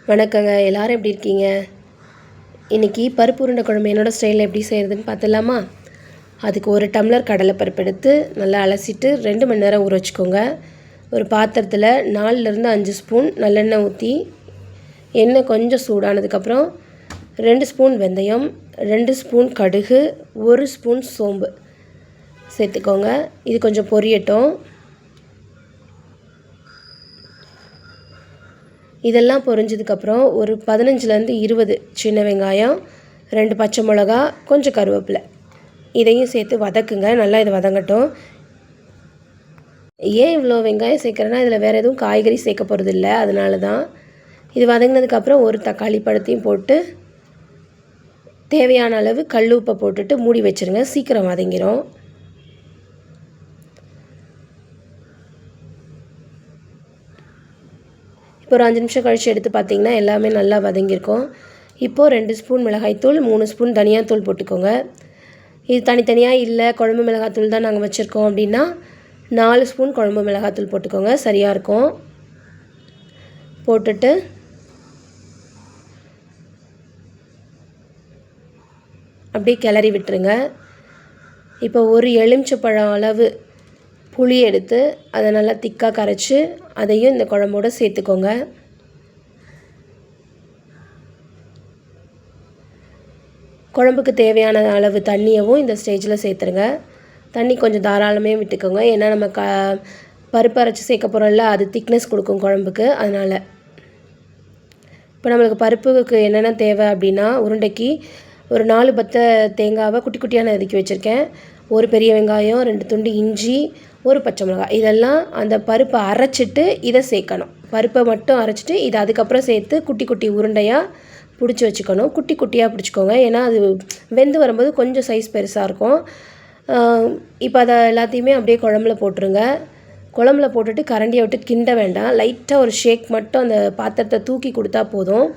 வணக்கங்க. எல்லாரும் எப்படி இருக்கீங்க? இன்றைக்கி பருப்பு உருண்டை குழம்பு என்னோடய ஸ்டைலில் எப்படி செய்கிறதுன்னு பார்த்துடலாமா? அதுக்கு 1 டம்ளர் கடலைப்பருப்பு எடுத்து நல்லா அலசிட்டு 2 மணி நேரம் ஊற வச்சுக்கோங்க. ஒரு பாத்திரத்தில் 4லேருந்து 5 ஸ்பூன் நல்லெண்ணெய் ஊற்றி எண்ணெய் கொஞ்சம் சூடானதுக்கப்புறம் 2 ஸ்பூன் வெந்தயம், 2 ஸ்பூன் கடுகு, 1 ஸ்பூன் சோம்பு சேர்த்துக்கோங்க. இது கொஞ்சம் பொரியட்டும். இதெல்லாம் பொரிஞ்சதுக்கப்புறம் ஒரு 15லேருந்து 20 சின்ன வெங்காயம், 2 பச்சை மிளகா, கொஞ்சம் கருவேப்பிலை இதையும் சேர்த்து வதக்குங்க. நல்லா இது வதங்கட்டும். ஏன் இவ்வளோ வெங்காயம் சேர்க்குறேன்னா இதில் வேறு எதுவும் காய்கறி சேர்க்க போகிறது இல்லை, அதனால தான். இது வதங்கினதுக்கப்புறம் ஒரு தக்காளி பழத்தையும் போட்டு தேவையான அளவு கல் உப்பை போட்டுட்டு மூடி வச்சுருங்க. சீக்கிரம் வதங்கிடும். இப்போ ஒரு 5 நிமிஷம் கழித்து எடுத்து பார்த்திங்கன்னா எல்லாமே நல்லா வதங்கியிருக்கும். இப்போது 2 ஸ்பூன் மிளகாய்த்தூள், 3 ஸ்பூன் தனியாத்தூள் போட்டுக்கோங்க. இது தனித்தனியாக இல்லை, குழம்பு மிளகாத்தூள் தான் நாங்கள் வச்சுருக்கோம் அப்படின்னா 4 ஸ்பூன் குழம்பு மிளகாத்தூள் போட்டுக்கோங்க, சரியாக இருக்கும். போட்டுட்டு அப்படியே கிளறி விட்டுருங்க. இப்போ ஒரு எலுமிச்சைப்பழம் அளவு புளி எடுத்து அதை நல்லா திக்காக கரைச்சி அதையும் இந்த குழம்போடு சேர்த்துக்கோங்க. குழம்புக்கு தேவையான அளவு தண்ணியவும் இந்த ஸ்டேஜில் சேர்த்துருங்க. தண்ணி கொஞ்சம் தாராளமே விட்டுக்கோங்க, ஏன்னா நம்ம பருப்பு அரைச்சி சேர்க்க போகிறோம்ல, அது திக்னஸ் கொடுக்கும் குழம்புக்கு, அதனால். இப்போ நம்மளுக்கு பருப்புக்கு என்னென்ன தேவை அப்படின்னா, உருண்டைக்கு ஒரு 4 பத்தை தேங்காவை குட்டி குட்டியாக நறுக்கி வச்சுருக்கேன், ஒரு பெரிய வெங்காயம், 2 துண்டு இஞ்சி, ஒரு பச்சை மிளகாய், இதெல்லாம் அந்த பருப்பை அரைச்சிட்டு இதை சேர்க்கணும். பருப்பை மட்டும் அரைச்சிட்டு இதை அதுக்கப்புறம் சேர்த்து குட்டி குட்டி உருண்டையாக பிடிச்சி வச்சுக்கணும். குட்டி குட்டியாக பிடிச்சிக்கோங்க, ஏன்னா அது வெந்து வரும்போது கொஞ்சம் சைஸ் பெருசாக இருக்கும். இப்போ அதை எல்லாத்தையுமே அப்படியே குழம்புல போட்டுருங்க. குழம்புல போட்டுட்டு கரண்டியை விட்டு கிண்ட வேண்டாம், லைட்டாக ஒரு ஷேக் மட்டும் அந்த பாத்திரத்தை தூக்கி கொடுத்தா போதும்.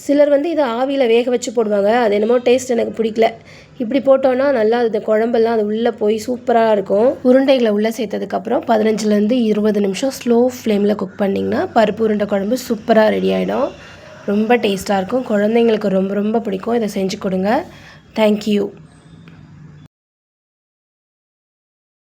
சிலர் இதை ஆவியில் வேக வச்சு போடுவாங்க, அது என்னமோ டேஸ்ட் எனக்கு பிடிக்கல. இப்படி போட்டோன்னா நல்லா இந்த குழம்பெல்லாம் அது உள்ளே போய் சூப்பராக இருக்கும். உருண்டைகளை உள்ளே சேர்த்ததுக்கப்புறம் 15லேருந்து 20 நிமிஷம் ஸ்லோ ஃப்ளேமில் குக் பண்ணிங்கன்னா பருப்பு உருண்டை குழம்பு சூப்பராக ரெடி ஆகிடும். ரொம்ப டேஸ்ட்டாக இருக்கும். குழந்தைங்களுக்கு ரொம்ப ரொம்ப பிடிக்கும். இதை செஞ்சு கொடுங்க. தேங்க்யூ.